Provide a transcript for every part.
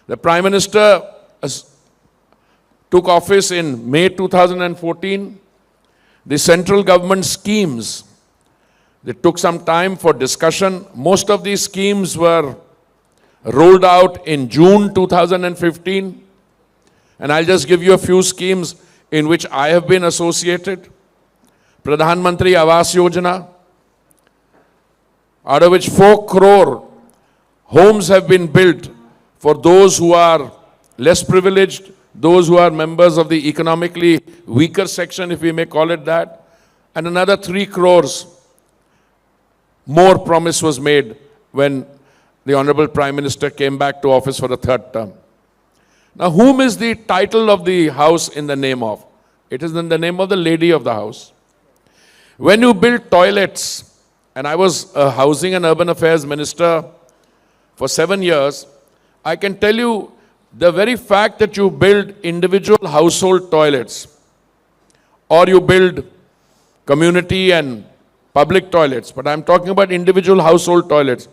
The Prime Minister took office in May 2014. The central government schemes, they took some time for discussion. Most of these schemes were rolled out in June 2015. And I'll just give you a few schemes in which I have been associated. Pradhan Mantri Awas Yojana, out of which 4 crore homes have been built for those who are less privileged, those who are members of the economically weaker section, if we may call it that. And another 3 crores more promise was made when the Honorable Prime Minister came back to office for the 3rd term. Now, whom is the title of the house in the name of? It is in the name of the lady of the house. When you build toilets, and I was a Housing and Urban Affairs Minister for 7 years, I can tell you the very fact that you build individual household toilets, or you build community and public toilets, but I'm talking about individual household toilets,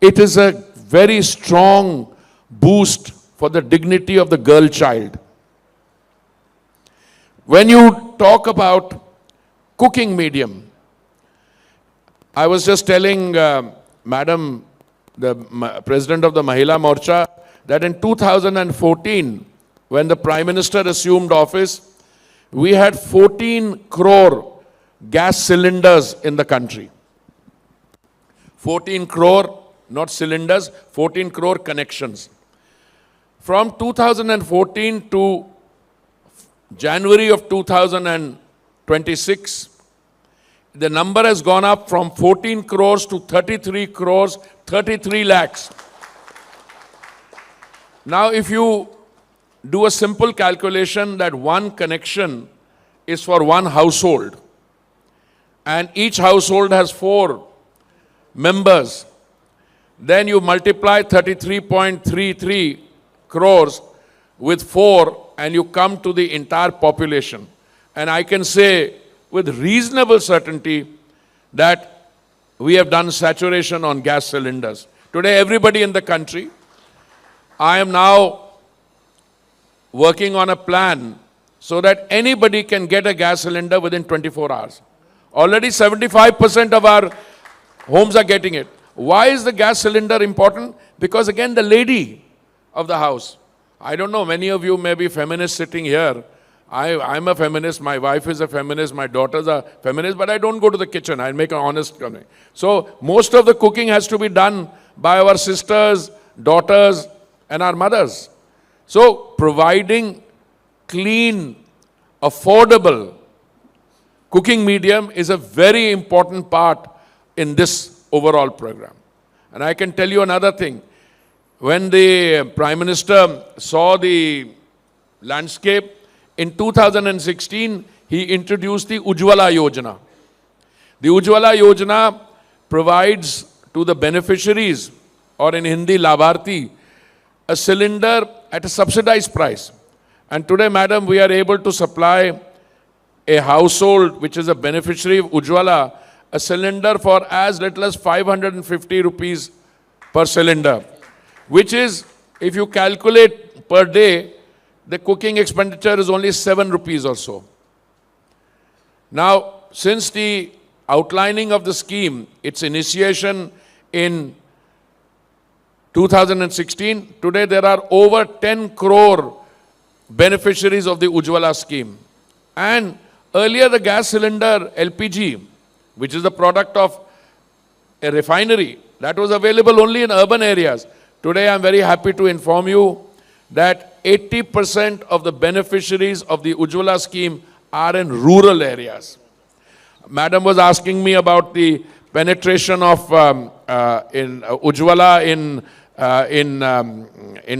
it is a very strong boost for the dignity of the girl child. When you talk about cooking medium, I was just telling Madam, the President of the Mahila Morcha, that in 2014, when the Prime Minister assumed office, we had 14 crore gas cylinders in the country. 14 crore, not cylinders, 14 crore connections. From 2014 to January of 2026, the number has gone up from 14 crores to 33 crores, 33 lakhs. Now, if you do a simple calculation that one connection is for one household, and each household has 4 members, then you multiply 33.33 crores with 4 and you come to the entire population. And I can say with reasonable certainty that we have done saturation on gas cylinders. Today, everybody in the country, I am now working on a plan so that anybody can get a gas cylinder within 24 hours. Already 75% of our homes are getting it. Why is the gas cylinder important? Because again, the lady of the house. I don't know, many of you may be feminists sitting here. I'm a feminist, my wife is a feminist, my daughters are feminists, but I don't go to the kitchen. I make an honest comment. So most of the cooking has to be done by our sisters, daughters, and our mothers. So providing clean, affordable cooking medium is a very important part in this overall program. And I can tell you another thing. When the Prime Minister saw the landscape, in 2016, he introduced the Ujjwala Yojana. The Ujjwala Yojana provides to the beneficiaries, or in Hindi, Labharti, a cylinder at a subsidized price. And today, madam, we are able to supply a household which is a beneficiary of Ujjwala a cylinder for as little as 550 rupees per cylinder, which is, if you calculate per day, the cooking expenditure is only 7 rupees or so. Now, since the outlining of the scheme, its initiation in 2016, today there are over 10 crore beneficiaries of the Ujjwala scheme. And earlier the gas cylinder, LPG, which is the product of a refinery, that was available only in urban areas. Today I am very happy to inform you that 80% of the beneficiaries of the Ujjwala scheme are in rural areas. Madam was asking me about the penetration of Ujjwala in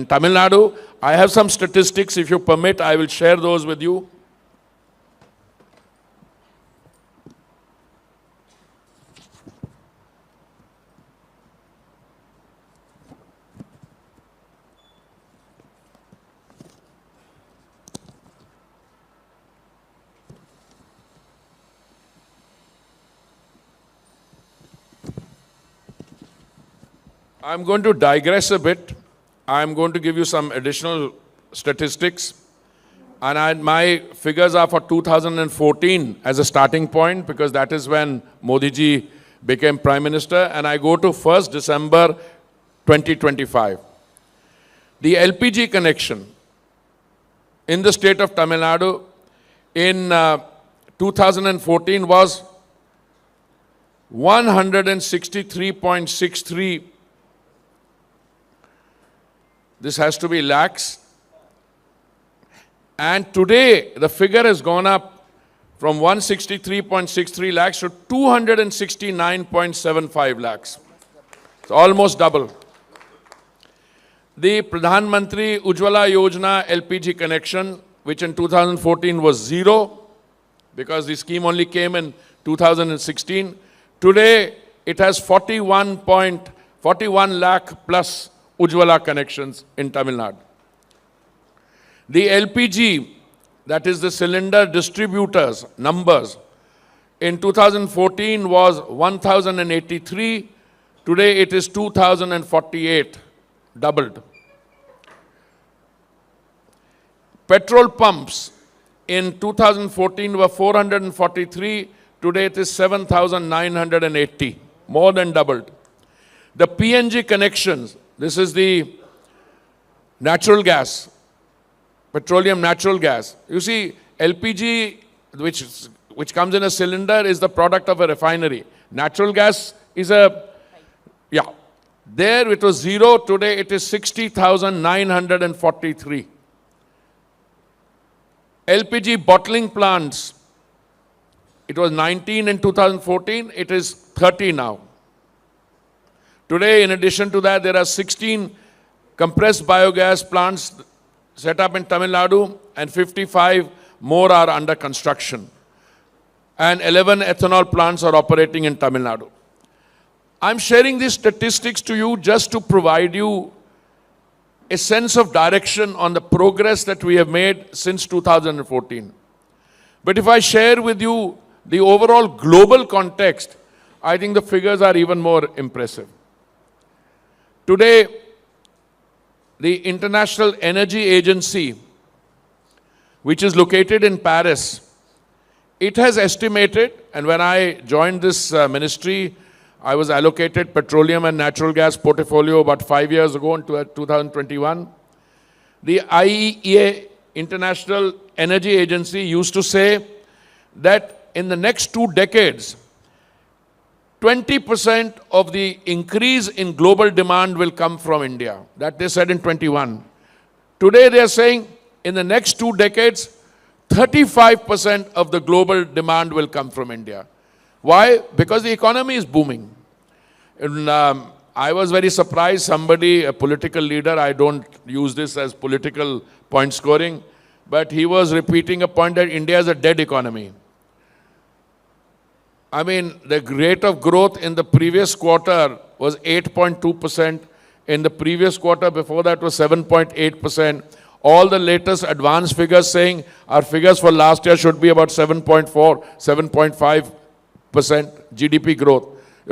Tamil Nadu. I have some statistics. If you permit, I will share those with you. I'm going to digress a bit I'm going to give you some additional statistics. And my figures are for 2014 as a starting point, because that is when Modi ji became Prime Minister. And I go to 1st December 2025. The LPG connection in the state of Tamil Nadu in 2014 was 163.63. This has to be lakhs. And today, the figure has gone up from 163.63 lakhs to 269.75 lakhs. It's almost double. The Pradhan Mantri Ujjwala Yojana LPG connection, which in 2014 was zero, because the scheme only came in 2016. Today, it has 41 lakh plus Ujjwala connections in Tamil Nadu. The LPG, that is the cylinder distributors numbers, in 2014 was 1,083. Today it is 2,048, doubled. Petrol pumps in 2014 were 443. Today it is 7,980, more than doubled. The PNG connections, this is the natural gas, petroleum natural gas. You see, LPG, which comes in a cylinder, is the product of a refinery. Natural gas is there it was zero, today it is 60,943. LPG bottling plants, it was 19 in 2014, it is 30 now. Today, in addition to that, there are 16 compressed biogas plants set up in Tamil Nadu, and 55 more are under construction. And 11 ethanol plants are operating in Tamil Nadu. I'm sharing these statistics to you just to provide you a sense of direction on the progress that we have made since 2014. But if I share with you the overall global context, I think the figures are even more impressive. Today, the International Energy Agency, which is located in Paris, it has estimated, and when I joined this ministry, I was allocated petroleum and natural gas portfolio about 5 years ago in 2021. The IEA, International Energy Agency, used to say that in the next 2 decades, 20% of the increase in global demand will come from India. That they said in 21. Today they are saying in the next 2 decades, 35% of the global demand will come from India. Why? Because the economy is booming. And, I was very surprised, somebody, a political leader, I don't use this as political point scoring, but he was repeating a point that India is a dead economy. I mean, the rate of growth in the previous quarter was 8.2%. In the previous quarter before that was 7.8%. All the latest advanced figures saying our figures for last year should be about 7.4, 7.5% GDP growth.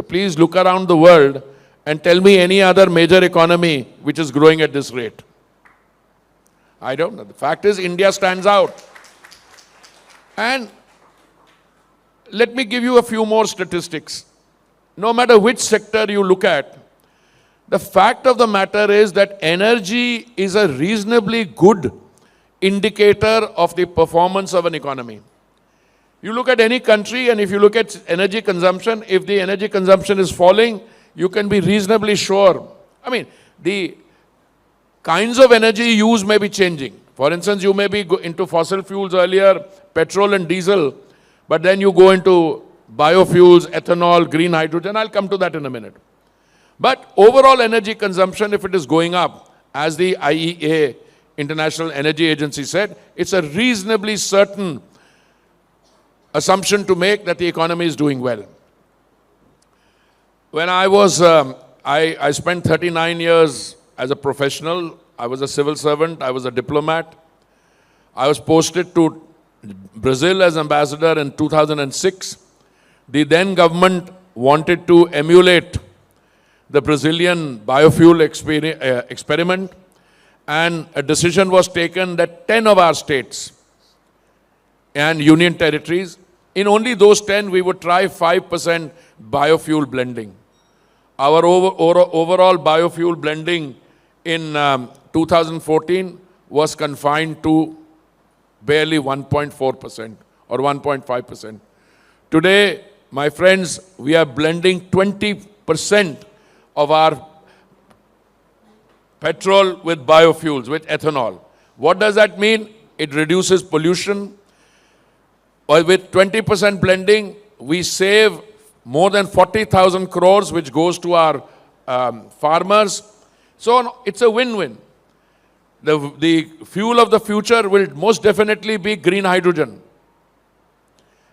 Please look around the world and tell me any other major economy which is growing at this rate. I don't know. The fact is India stands out. And let me give you a few more statistics. No matter which sector you look at, the fact of the matter is that energy is a reasonably good indicator of the performance of an economy. You look at any country, and if you look at energy consumption, if the energy consumption is falling, you can be reasonably sure. I mean, the kinds of energy used may be changing. For instance, you may be into fossil fuels earlier, petrol and diesel, but then you go into biofuels, ethanol, green hydrogen. I'll come to that in a minute. But overall energy consumption, if it is going up, as the IEA, International Energy Agency, said, it's a reasonably certain assumption to make that the economy is doing well. When I was, I spent 39 years as a professional. I was a civil servant. I was a diplomat. I was posted to Brazil as ambassador in 2006. The then government wanted to emulate the Brazilian biofuel experiment. and a decision was taken that 10 of our states and union territories, in only those 10, we would try 5% biofuel blending. Our overall biofuel blending in 2014 was confined to barely 1.4% or 1.5%. Today, my friends, we are blending 20% of our petrol with biofuels, with ethanol. What does that mean? It reduces pollution. With 20% blending, we save more than 40,000 crores, which goes to our farmers. So it's a win-win. The fuel of the future will most definitely be green hydrogen.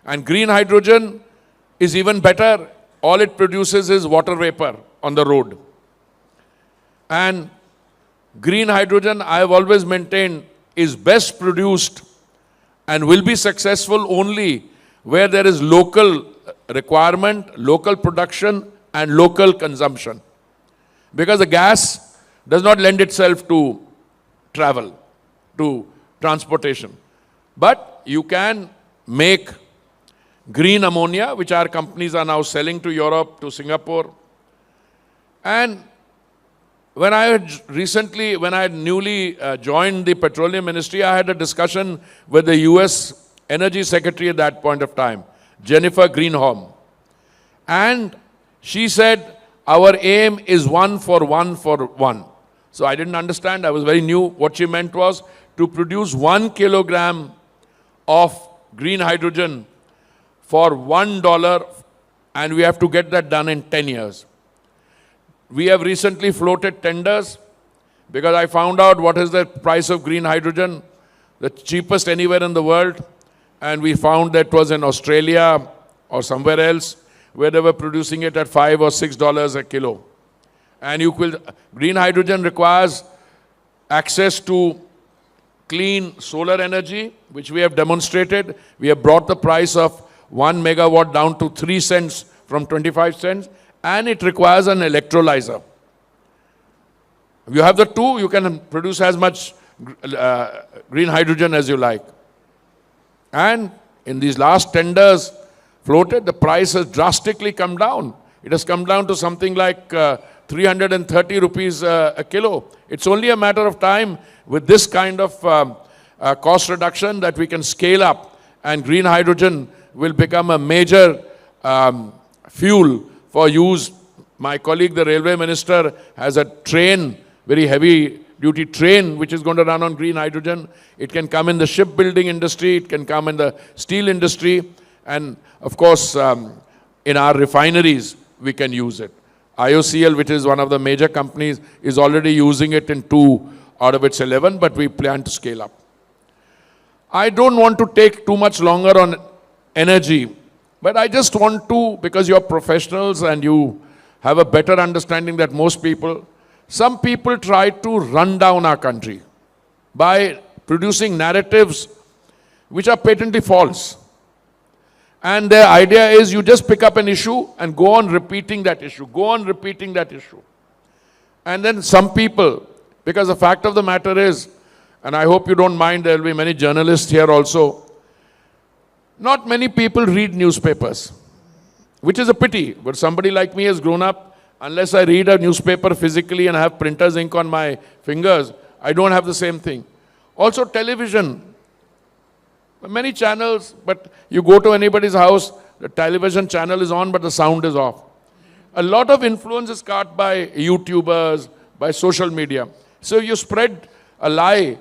And green hydrogen is even better. All it produces is water vapor on the road. And green hydrogen, I have always maintained, is best produced and will be successful only where there is local requirement, local production, and local consumption. Because the gas does not lend itself to travel, to transportation. But you can make green ammonia, which our companies are now selling to Europe, to Singapore. And when I had newly joined the Petroleum Ministry, I had a discussion with the US Energy Secretary at that point of time, Jennifer Greenholm. And she said, our aim is 1 for 1 for 1. So I didn't understand, I was very new. What she meant was to produce 1 kilogram of green hydrogen for $1, and we have to get that done in 10 years. We have recently floated tenders because I found out what is the price of green hydrogen, the cheapest anywhere in the world, and we found that it was in Australia or somewhere else where they were producing it at $5 or $6 a kilo. And green hydrogen requires access to clean solar energy, which we have demonstrated. We have brought the price of 1 megawatt down to 3 cents from 25 cents. And it requires an electrolyzer. If you have the two, you can produce as much green hydrogen as you like. And in these last tenders floated, the price has drastically come down. It has come down to something like 330 rupees a kilo. It's only a matter of time with this kind of cost reduction that we can scale up, and green hydrogen will become a major fuel for use. My colleague, the railway minister, has a train, very heavy duty train, which is going to run on green hydrogen. It can come in the shipbuilding industry, it can come in the steel industry, and of course, in our refineries, we can use it. IOCL, which is one of the major companies, is already using it in 2 out of its 11, but we plan to scale up. I don't want to take too much longer on energy, but I just want to, because you're professionals and you have a better understanding than most people, some people try to run down our country by producing narratives which are patently false. And their idea is you just pick up an issue and go on repeating that issue, go on repeating that issue. And then some people, because the fact of the matter is, and I hope you don't mind, there will be many journalists here also, not many people read newspapers, which is a pity. But somebody like me has grown up, unless I read a newspaper physically and have printer's ink on my fingers, I don't have the same thing. Also television, many channels, but you go to anybody's house, the television channel is on, but the sound is off. A lot of influence is caught by YouTubers, by social media. So you spread a lie,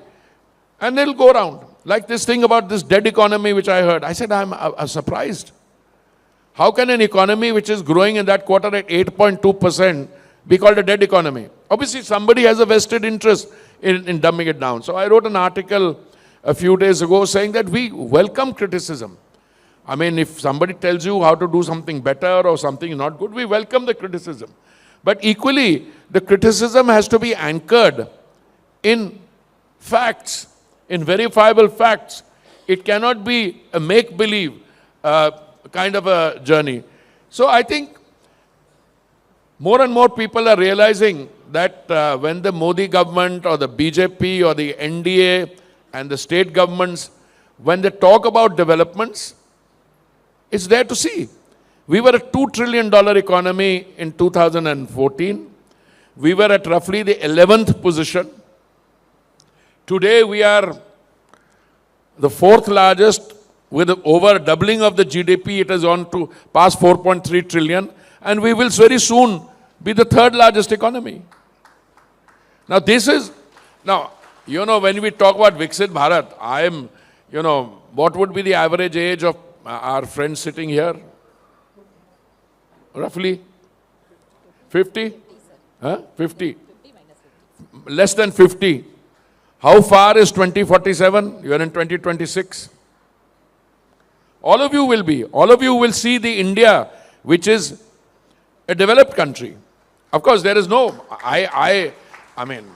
and it'll go around. Like this thing about this dead economy, which I heard. I said, I'm surprised. How can an economy which is growing in that quarter at 8.2% be called a dead economy? Obviously, somebody has a vested interest in dumbing it down. So I wrote an article a few days ago saying that we welcome criticism. I mean, if somebody tells you how to do something better or something not good, we welcome the criticism. But equally, the criticism has to be anchored in facts, in verifiable facts. It cannot be a make-believe kind of a journey. So I think more and more people are realizing that when the Modi government or the BJP or the NDA and the state governments, when they talk about developments, it's there to see. We were a $2 trillion economy in 2014. We were at roughly the 11th position. Today we are the 4th largest, with over doubling of the GDP. It has on to past 4.3 trillion. And we will very soon be the 3rd largest economy. Now this is, when we talk about Viksit Bharat, I am, what would be the average age of our friends sitting here? Roughly? 50? Huh? 50? Less than 50. How far is 2047? You are in 2026. All of you will be. All of you will see the India, which is a developed country. Of course, there is no, I mean,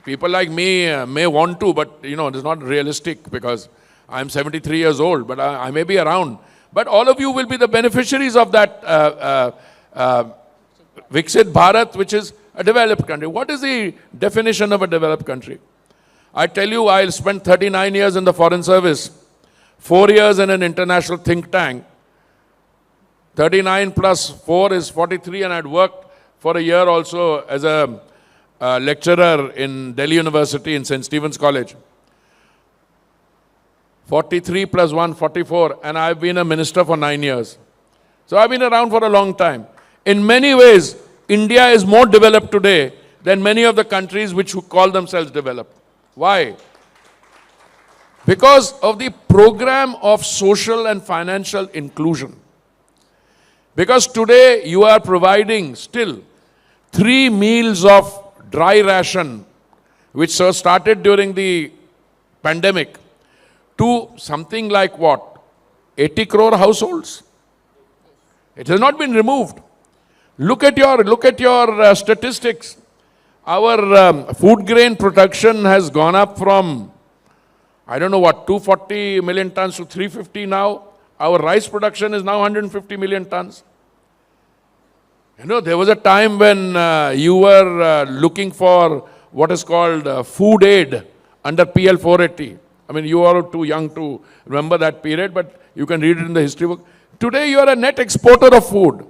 people like me may want to, but it is not realistic because I'm 73 years old, but I may be around. But all of you will be the beneficiaries of that Viksit Bharat, which is a developed country. What is the definition of a developed country? I tell you, I spent 39 years in the Foreign Service, 4 years in an international think tank. 39 plus 4 is 43, and I'd worked for a year also as a lecturer in Delhi University in St. Stephen's College. 43 plus 1, 44, and I've been a minister for 9 years. So I've been around for a long time. In many ways, India is more developed today than many of the countries which call themselves developed. Why? Because of the program of social and financial inclusion. Because today you are providing still 3 meals of dry ration, which started during the pandemic, to something like what? 80 crore households. It has not been removed. Look at your statistics. Our food grain production has gone up from, 240 million tons to 350 now. Our rice production is now 150 million tons. There was a time when you were looking for what is called food aid under PL 480. You are too young to remember that period, but you can read it in the history book. Today you are a net exporter of food.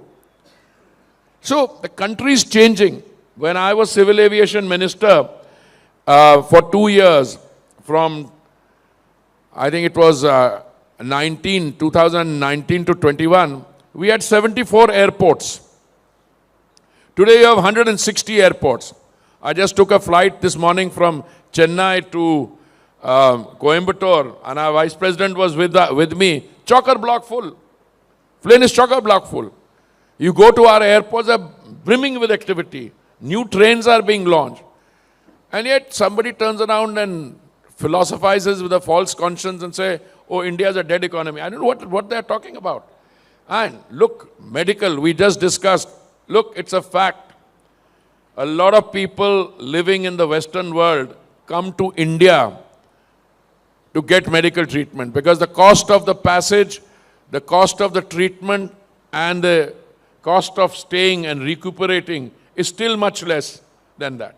So the country is changing. When I was civil aviation minister for 2 years, from I think it was 2019 to 21, we had 74 airports. Today you have 160 airports. I just took a flight this morning from Chennai to Coimbatore, and our vice president was with me. Chock-a-block full. Plane is chock-a-block full. You go to our airports, are brimming with activity. New trains are being launched. And yet somebody turns around and philosophizes with a false conscience and say, oh, India is a dead economy. I don't know what they're talking about. And look, medical, we just discussed. Look, it's a fact. A lot of people living in the Western world come to India to get medical treatment because the cost of the passage, the cost of the treatment, and the cost of staying and recuperating is still much less than that.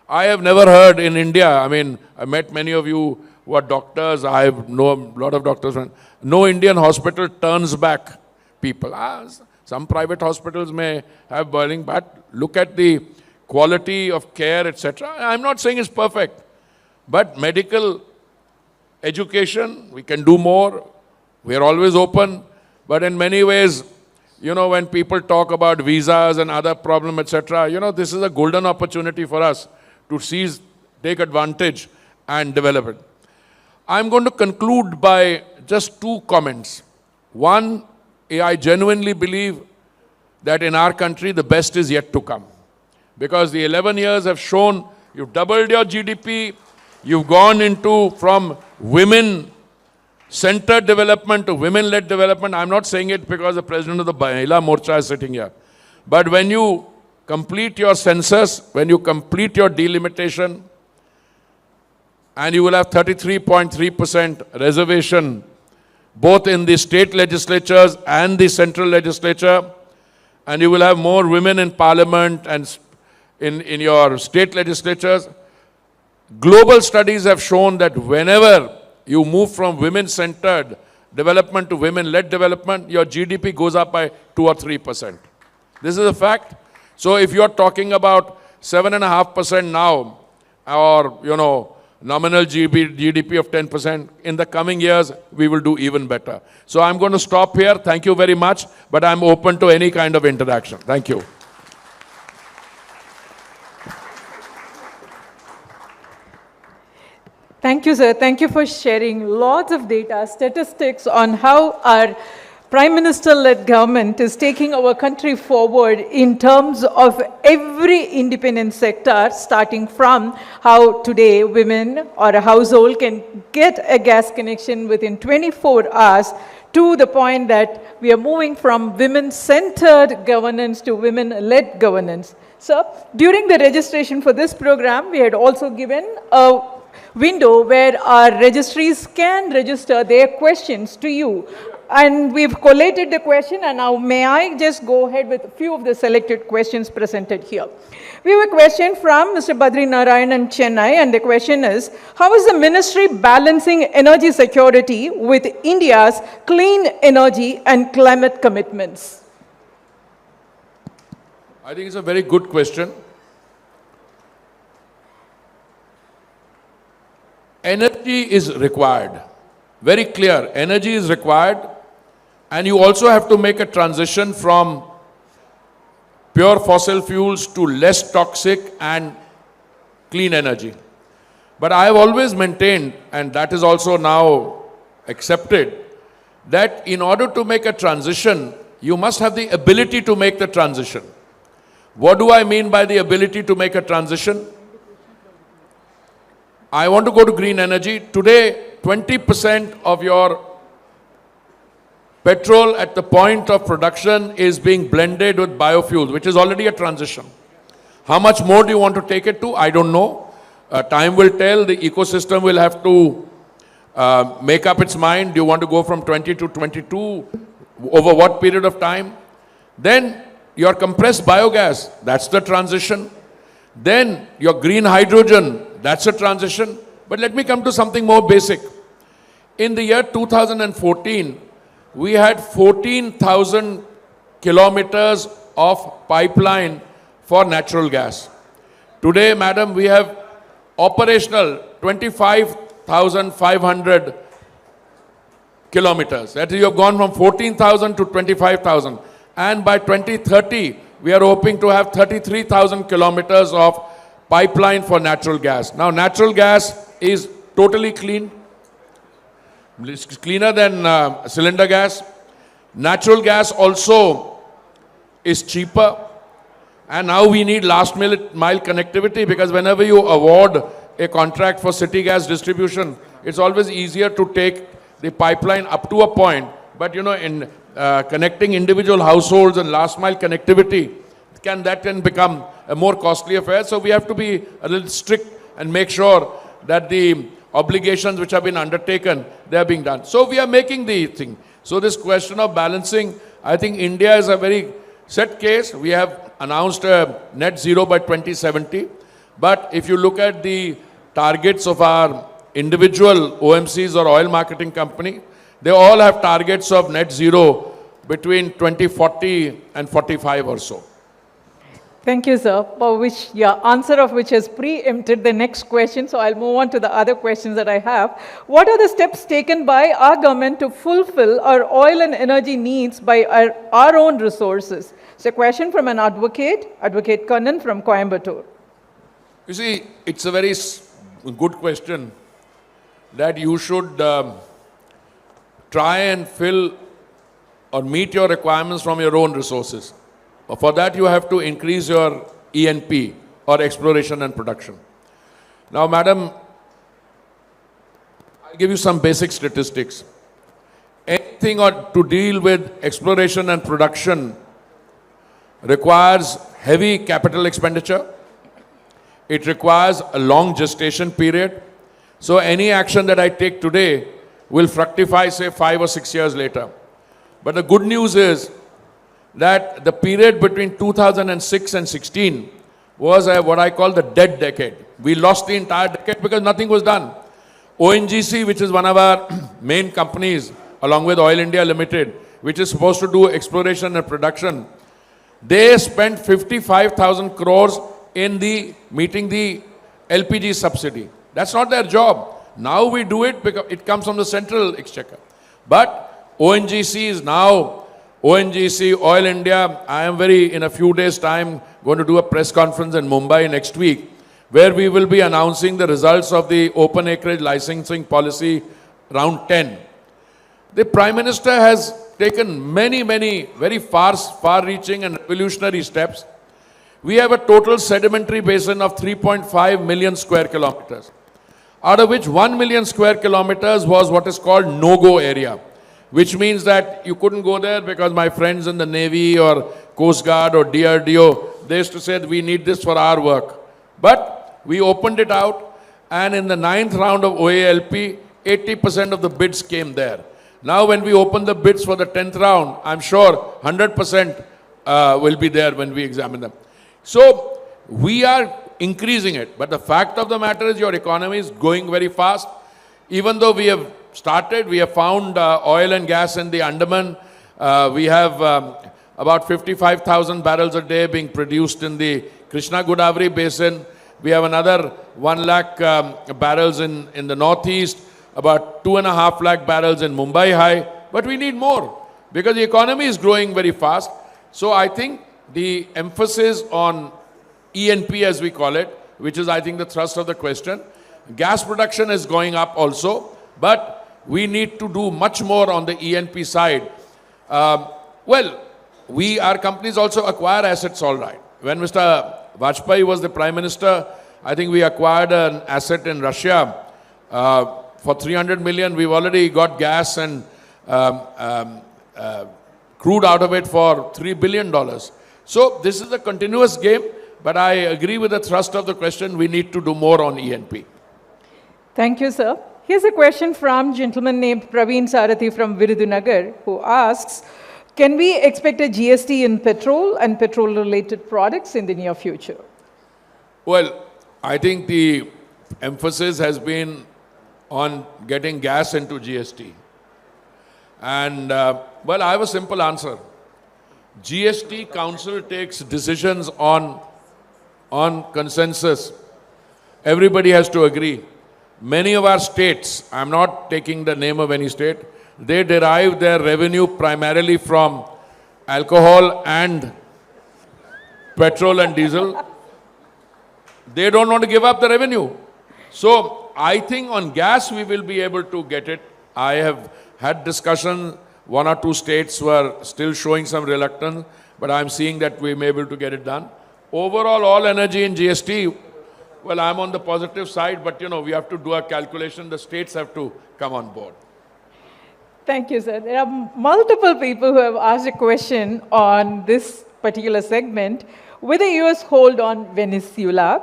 I have never heard in India, I met many of you who are doctors, I know a lot of doctors, no Indian hospital turns back people. Some private hospitals may have burning, but look at the quality of care, etc. I'm not saying it's perfect, but medical education, we can do more. We are always open, but in many ways, when people talk about visas and other problems, etc., this is a golden opportunity for us to take advantage and develop it. I'm going to conclude by just 2 comments. One, I genuinely believe that in our country, the best is yet to come. Because the 11 years have shown you've doubled your GDP, you've gone from women-centered development to women-led development. I'm not saying it because the president of the Mahila Morcha is sitting here. But when you complete your census, when you complete your delimitation, and you will have 33.3% reservation, both in the state legislatures and the central legislature, and you will have more women in parliament in your state legislatures. Global studies have shown that whenever you move from women-centered development to women-led development, your GDP goes up by 2 or 3%. This is a fact. So if you're talking about 7.5% now, or, you know, nominal GDP of 10%, in the coming years, we will do even better. So I'm going to stop here. Thank you very much, but I'm open to any kind of interaction. Thank you. Thank you, sir. Thank you for sharing lots of data, statistics on how our Prime Minister-led government is taking our country forward in terms of every independent sector, starting from how today women or a household can get a gas connection within 24 hours, to the point that we are moving from women-centered governance to women-led governance. So, during the registration for this program, we had also given a window where our registries can register their questions to you. And we've collated the question, and now may I just go ahead with a few of the selected questions presented here. We have a question from Mr. Badri Narayan in Chennai, and the question is, how is the ministry balancing energy security with India's clean energy and climate commitments? I think it's a very good question. Energy is required. Very clear. Energy is required. And you also have to make a transition from pure fossil fuels to less toxic and clean energy. But I have always maintained, and that is also now accepted, that in order to make a transition, you must have the ability to make the transition. What do I mean by the ability to make a transition? I want to go to green energy. Today, 20% of your petrol at the point of production is being blended with biofuels, which is already a transition. How much more do you want to take it to? I don't know. Time will tell. The ecosystem will have to make up its mind. Do you want to go from 20 to 22? Over what period of time? Then your compressed biogas, that's the transition. Then your green hydrogen, that's a transition. But let me come to something more basic. In the year 2014, we had 14,000 kilometers of pipeline for natural gas. Today, madam, we have operational 25,500 kilometers. That is, you have gone from 14,000 to 25,000. And by 2030, we are hoping to have 33,000 kilometers of pipeline for natural gas. Now, natural gas is totally clean. It's cleaner than cylinder gas. Natural gas also is cheaper. And now we need last mile connectivity, because whenever you award a contract for city gas distribution, it's always easier to take the pipeline up to a point. But you know, in connecting individual households and last mile connectivity, that can become a more costly affair. So we have to be a little strict and make sure that the obligations which have been undertaken, they are being done. So we are making the thing. So this question of balancing, I think India is a very set case. We have announced a net zero by 2070. But if you look at the targets of our individual OMCs or oil marketing company, they all have targets of net zero between 2040 and 45 or so. Thank you, sir, for which your answer of which has preempted the next question. So I'll move on to the other questions that I have. What are the steps taken by our government to fulfill our oil and energy needs by our own resources? It's a question from an advocate, Advocate Kannan from Coimbatore. You see, it's a very good question that you should try and fill or meet your requirements from your own resources. For that, you have to increase your E&P, or exploration and production. Now, madam, I'll give you some basic statistics. Anything to deal with exploration and production requires heavy capital expenditure. It requires a long gestation period. So any action that I take today will fructify, say, 5 or 6 years later. But the good news is that the period between 2006 and 16, was what I call the dead decade. We lost the entire decade because nothing was done. ONGC, which is one of our main companies, along with Oil India Limited, which is supposed to do exploration and production, they spent 55,000 crores in meeting the LPG subsidy. That's not their job. Now we do it because it comes from the central exchequer. But ONGC is now, ONGC, Oil India, I am in a few days' time, going to do a press conference in Mumbai next week, where we will be announcing the results of the open acreage licensing policy round 10. The Prime Minister has taken many very far-reaching and revolutionary steps. We have a total sedimentary basin of 3.5 million square kilometers, out of which 1 million square kilometers was what is called no-go area, which means that you couldn't go there because my friends in the Navy or Coast Guard or DRDO, they used to say we need this for our work. But we opened it out, and in the 9th round of OALP, 80% of the bids came there. Now when we open the bids for the 10th round, I'm sure 100% will be there when we examine them. So we are increasing it, but the fact of the matter is your economy is going very fast. Even though we have started, we have found oil and gas in the Andaman. We have about 55,000 barrels a day being produced in the Krishna Godavari basin. We have another 1 lakh barrels in the northeast, about 2.5 lakh barrels in Mumbai High. But we need more because the economy is growing very fast. So I think the emphasis on E&P, as we call it, which is, I think, the thrust of the question. Gas production is going up also, but we need to do much more on the E&P side. Our companies also acquire assets, all right. When Mr. Vajpayee was the Prime Minister, I think we acquired an asset in Russia for 300 million. We've already got gas and crude out of it for $3 billion. So this is a continuous game, but I agree with the thrust of the question. We need to do more on E&P. Thank you, sir. Here's a question from a gentleman named Praveen Sarathi from Virudunagar, who asks, can we expect a GST in petrol and petrol-related products in the near future? Well, I think the emphasis has been on getting gas into GST. And, I have a simple answer. GST Council takes decisions on consensus. Everybody has to agree. Many of our states, I'm not taking the name of any state, they derive their revenue primarily from alcohol and petrol and diesel. They don't want to give up the revenue. So I think on gas we will be able to get it. I have had discussion, 1 or 2 states were still showing some reluctance, but I'm seeing that we may be able to get it done. Overall, all energy in GST, well, I'm on the positive side, but we have to do a calculation. The states have to come on board. Thank you, sir. There are multiple people who have asked a question on this particular segment. With the US hold on Venezuela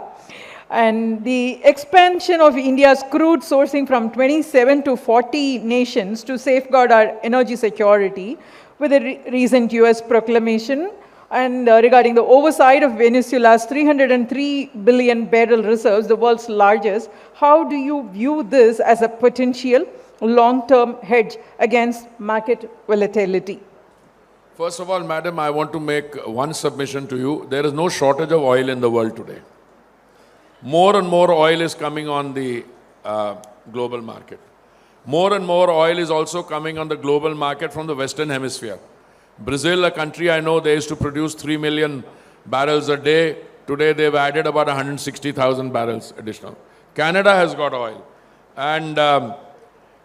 and the expansion of India's crude sourcing from 27 to 40 nations to safeguard our energy security, with the recent US proclamation and regarding the oversight of Venezuela's 303 billion barrel reserves, the world's largest, how do you view this as a potential long-term hedge against market volatility? First of all, madam, I want to make one submission to you. There is no shortage of oil in the world today. More and more oil is coming on the global market. More and more oil is also coming on the global market from the Western Hemisphere. Brazil, a country I know, they used to produce 3 million barrels a day. Today they've added about 160,000 barrels additional. Canada has got oil. And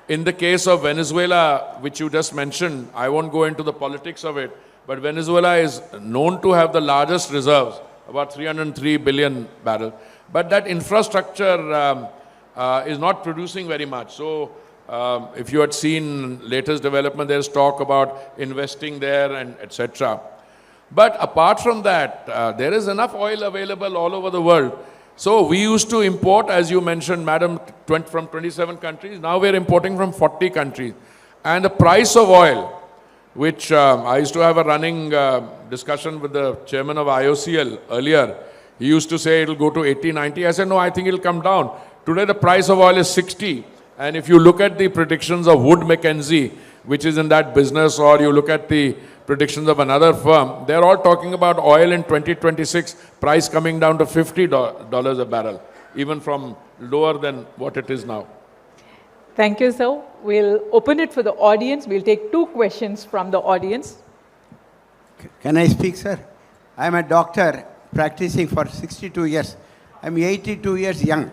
in the case of Venezuela, which you just mentioned, I won't go into the politics of it, but Venezuela is known to have the largest reserves, about 303 billion barrels. But that infrastructure is not producing very much. So if you had seen latest development, there's talk about investing there and etc. But apart from that, there is enough oil available all over the world. So we used to import, as you mentioned, madam, from 27 countries. Now we're importing from 40 countries. And the price of oil, which I used to have a running discussion with the chairman of IOCL earlier, He used to say it'll go to 80, 90. I said, no, I think it'll come down. Today the price of oil is 60. And if you look at the predictions of Wood Mackenzie, which is in that business, or you look at the predictions of another firm, they're all talking about oil in 2026, price coming down to $50 a barrel, even from lower than what it is now. Thank you, sir. We'll open it for the audience. We'll take 2 questions from the audience. Can I speak, sir? I'm a doctor practicing for 62 years. I'm 82 years young.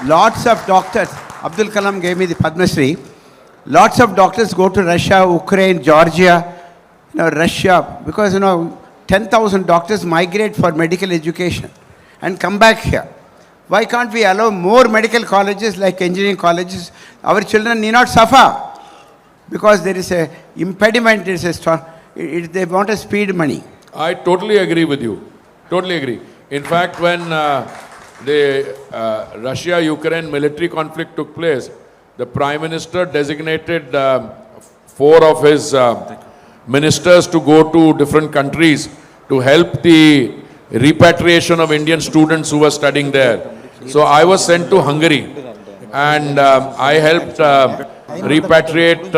Lots of doctors, Abdul Kalam gave me the Padma Shri. Lots of doctors go to Russia, Ukraine, Georgia, Russia, because 10,000 doctors migrate for medical education and come back here. Why can't we allow more medical colleges like engineering colleges? Our children need not suffer because there is a impediment. They want a speed money. I totally agree with you. Totally agree. In fact, when the Russia-Ukraine military conflict took place, the Prime Minister designated 4 of his ministers to go to different countries to help the repatriation of Indian students who were studying there. So I was sent to Hungary, and I helped repatriate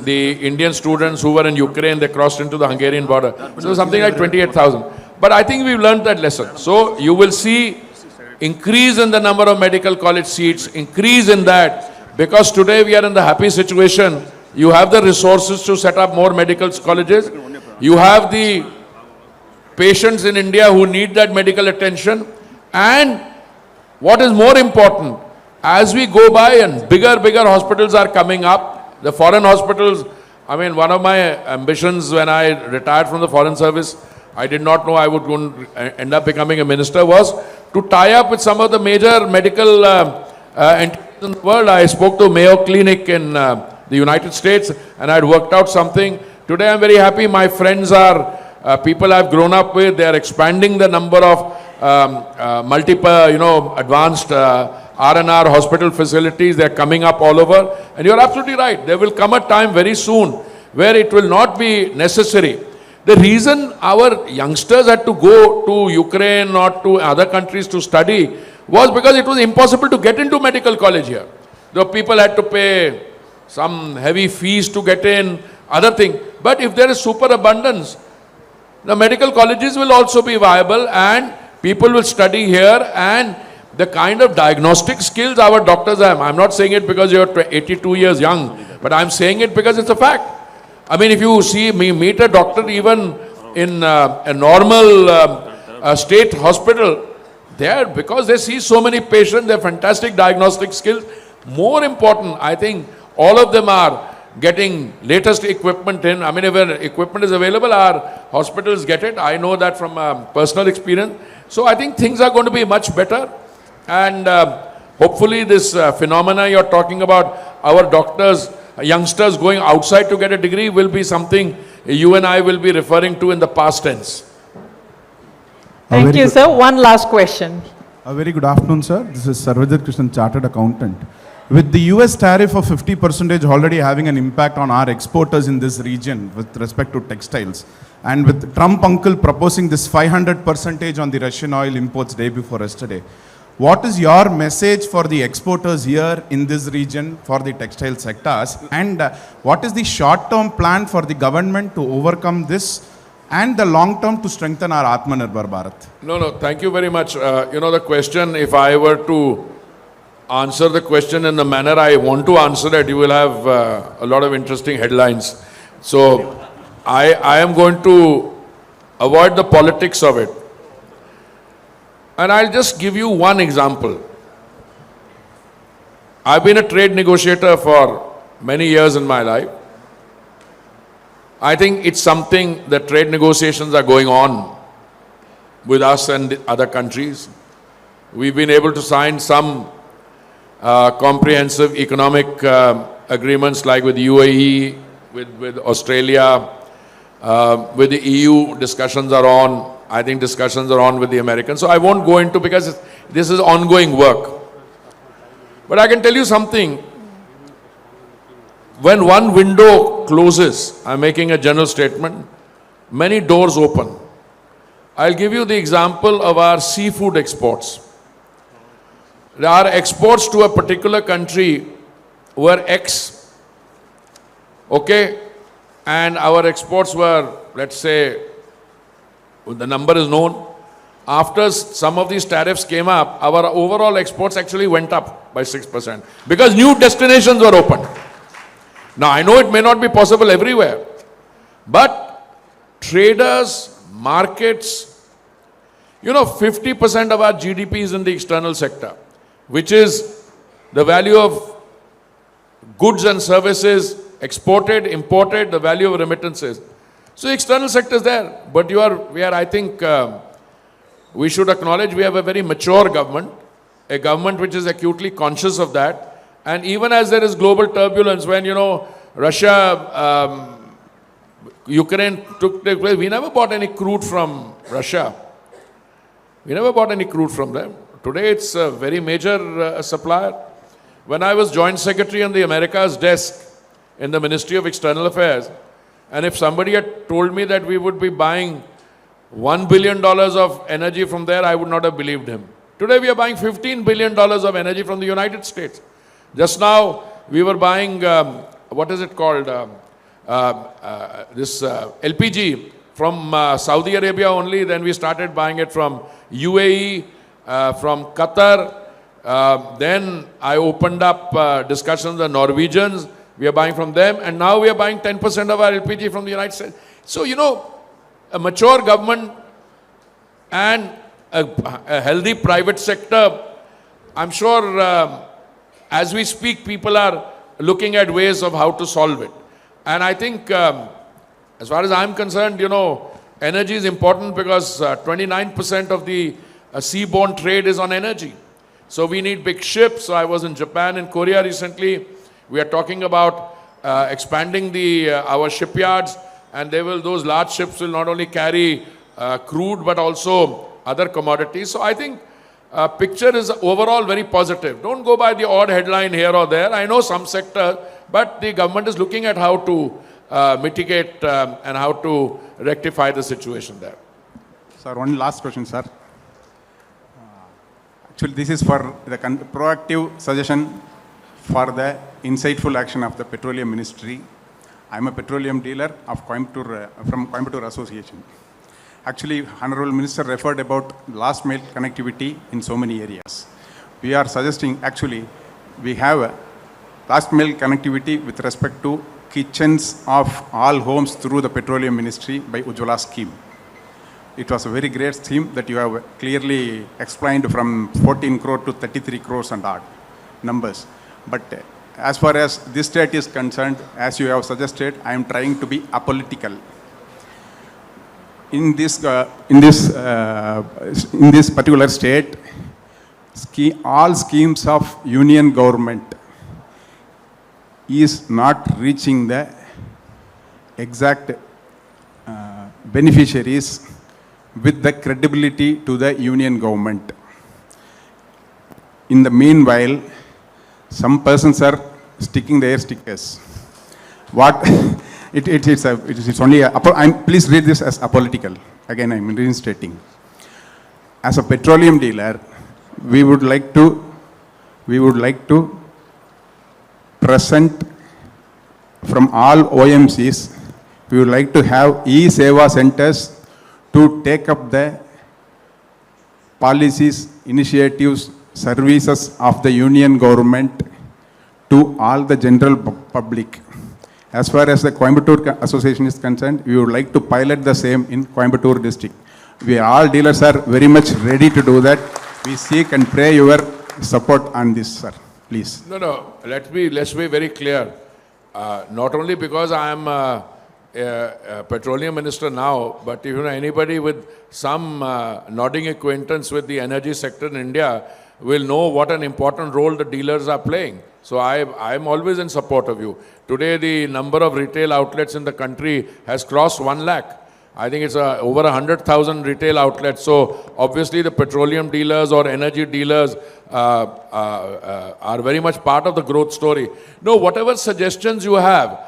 the Indian students who were in Ukraine. They crossed into the Hungarian border. So something like 28,000. But I think we've learned that lesson. So you will see increase in the number of medical college seats, increase in that, because today we are in the happy situation. You have the resources to set up more medical colleges. You have the patients in India who need that medical attention. And what is more important, as we go by and bigger hospitals are coming up, the foreign hospitals, I mean, one of my ambitions when I retired from the Foreign Service, I did not know I would end up becoming a minister, was to tie up with some of the major medical entities in the world. I spoke to Mayo Clinic in the United States, and I had worked out something. Today I'm very happy. My friends are people I've grown up with. They are expanding the number of multiple, advanced R&R hospital facilities. They're coming up all over. And you're absolutely right. There will come a time very soon where it will not be necessary. The reason our youngsters had to go to Ukraine or to other countries to study was because it was impossible to get into medical college here. The people had to pay some heavy fees to get in, other thing. But if there is superabundance, the medical colleges will also be viable and people will study here, and the kind of diagnostic skills our doctors have. I'm not saying it because you're 82 years young, but I'm saying it because it's a fact. I mean, if you see me meet a doctor even in a normal state hospital, because they see so many patients, they have fantastic diagnostic skills. More important, I think, all of them are getting latest equipment in. I mean, if equipment is available, our hospitals get it. I know that from personal experience. So I think things are going to be much better. And hopefully this phenomena you're talking about, our doctors, youngsters going outside to get a degree, will be something you and I will be referring to in the past tense. Thank you, sir. One last question. A very good afternoon, sir. This is Sarvajit Krishnan, Chartered Accountant. With the US tariff of 50% already having an impact on our exporters in this region with respect to textiles, and with Trump uncle proposing this 500% on the Russian oil imports day before yesterday, what is your message for the exporters here in this region for the textile sectors? And what is the short-term plan for the government to overcome this and the long-term to strengthen our Atmanirbhar Bharat? No, thank you very much. The question, if I were to answer the question in the manner I want to answer it, you will have a lot of interesting headlines. So I am going to avoid the politics of it. And I'll just give you one example. I've been a trade negotiator for many years in my life. I think it's something that trade negotiations are going on with us and other countries. We've been able to sign some comprehensive economic agreements like with UAE, with Australia, with the EU, discussions are on. I think discussions are on with the Americans. So I won't go into, because this is ongoing work. But I can tell you something. When one window closes, I'm making a general statement, many doors open. I'll give you the example of our seafood exports. Our exports to a particular country were X, okay? And our exports were, let's say, the number is known. After some of these tariffs came up, our overall exports actually went up by 6% because new destinations were opened. Now, I know it may not be possible everywhere, but traders, markets, 50% of our GDP is in the external sector, which is the value of goods and services exported, imported, the value of remittances. So external sector is there, but I think we should acknowledge we have a very mature government, a government which is acutely conscious of that. And even as there is global turbulence, when, Russia, Ukraine took place, we never bought any crude from Russia. We never bought any crude from them. Today it's a very major supplier. When I was Joint Secretary on the Americas desk in the Ministry of External Affairs, and if somebody had told me that we would be buying $1 billion of energy from there, I would not have believed him. Today we are buying $15 billion of energy from the United States. Just now we were buying, this LPG from Saudi Arabia only, then we started buying it from UAE, from Qatar. Then I opened up discussions with the Norwegians. We are buying from them, and now we are buying 10% of our LPG from the United States. So, a mature government and a healthy private sector, I'm sure as we speak, people are looking at ways of how to solve it. And I think, as far as I'm concerned, energy is important because 29% of the seaborne trade is on energy. So we need big ships. So I was in Japan and Korea recently. We are talking about expanding our shipyards, and those large ships will not only carry crude but also other commodities. So I think picture is overall very positive. Don't go by the odd headline here or there. I know some sector, but the government is looking at how to mitigate and how to rectify the situation there. Sir, one last question, sir. Actually, this is for the proactive suggestion for the insightful action of the Petroleum Ministry. I am a petroleum dealer of Coimbatore, from Coimbatore Association. Actually, Honorable Minister referred about last mile connectivity in so many areas. We are suggesting, actually, we have a last mile connectivity with respect to kitchens of all homes through the Petroleum Ministry by Ujjwala scheme. It was a very great scheme that you have clearly explained from 14 crore to 33 crores and odd numbers. But as far as this state is concerned, as you have suggested, I am trying to be apolitical. In this particular state, all schemes of union government is not reaching the exact beneficiaries with the credibility to the union government. In the meanwhile, some persons are sticking their stickers. It's only please read this as apolitical. Again, I'm reinstating. As a petroleum dealer, we would like to present from all OMCs. We would like to have e-Seva centers to take up the policies, initiatives, services of the union government to all the general public. As far as the Coimbatore Association is concerned, we would like to pilot the same in Coimbatore district. We all dealers are very much ready to do that. We seek and pray your support on this, sir. Please. No. Let's be very clear. Not only because I am a petroleum minister now, but even anybody with some nodding acquaintance with the energy sector in India will know what an important role the dealers are playing. So I'm always in support of you. Today, the number of retail outlets in the country has crossed 1 lakh. I think it's over 100,000 retail outlets. So obviously the petroleum dealers or energy dealers are very much part of the growth story. No, whatever suggestions you have,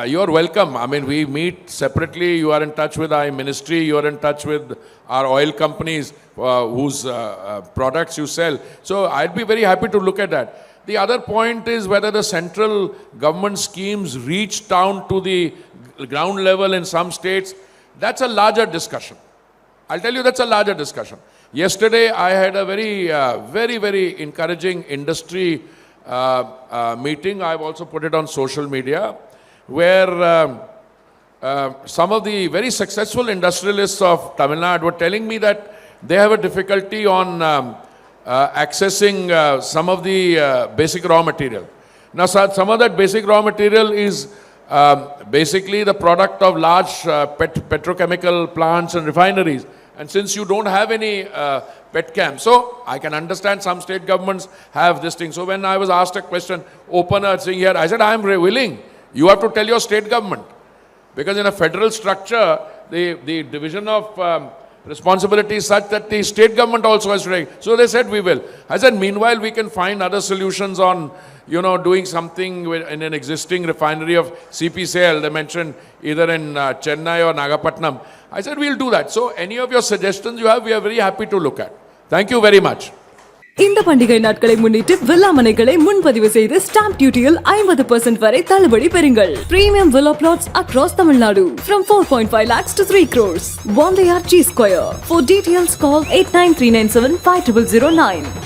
you're welcome. I mean, we meet separately. You are in touch with our ministry. You are in touch with our oil companies whose products you sell. So I'd be very happy to look at that. The other point is whether the central government schemes reach down to the ground level in some states. That's a larger discussion. I'll tell you, that's a larger discussion. Yesterday, I had a very encouraging industry meeting. I've also put it on social media, where some of the very successful industrialists of Tamil Nadu were telling me that they have a difficulty on accessing some of the basic raw material. Now, some of that basic raw material is basically the product of large petrochemical plants and refineries. And since you don't have any petchem, so I can understand some state governments have this thing. So when I was asked a question, opener saying here, I said, I am willing. You have to tell your state government. Because in a federal structure, the division of responsibility is such that the state government also has to take. So they said, we will. I said, meanwhile, we can find other solutions on, doing something in an existing refinery of CPCL. They mentioned either in Chennai or Nagapatnam. I said, we'll do that. So any of your suggestions you have, we are very happy to look at. Thank you very much. இந்த பண்டிகை நாட்களை முன்னிட்டு villa மனைகளை முன்பதிவு செய்து stamp டியூட்டியில் 50% வரை தள்ளுபடி பெறுங்கள். Premium villa plots across Tamil Nadu from 4.5 lakhs to 3 crores. One layer G Square. For details call 8939750009.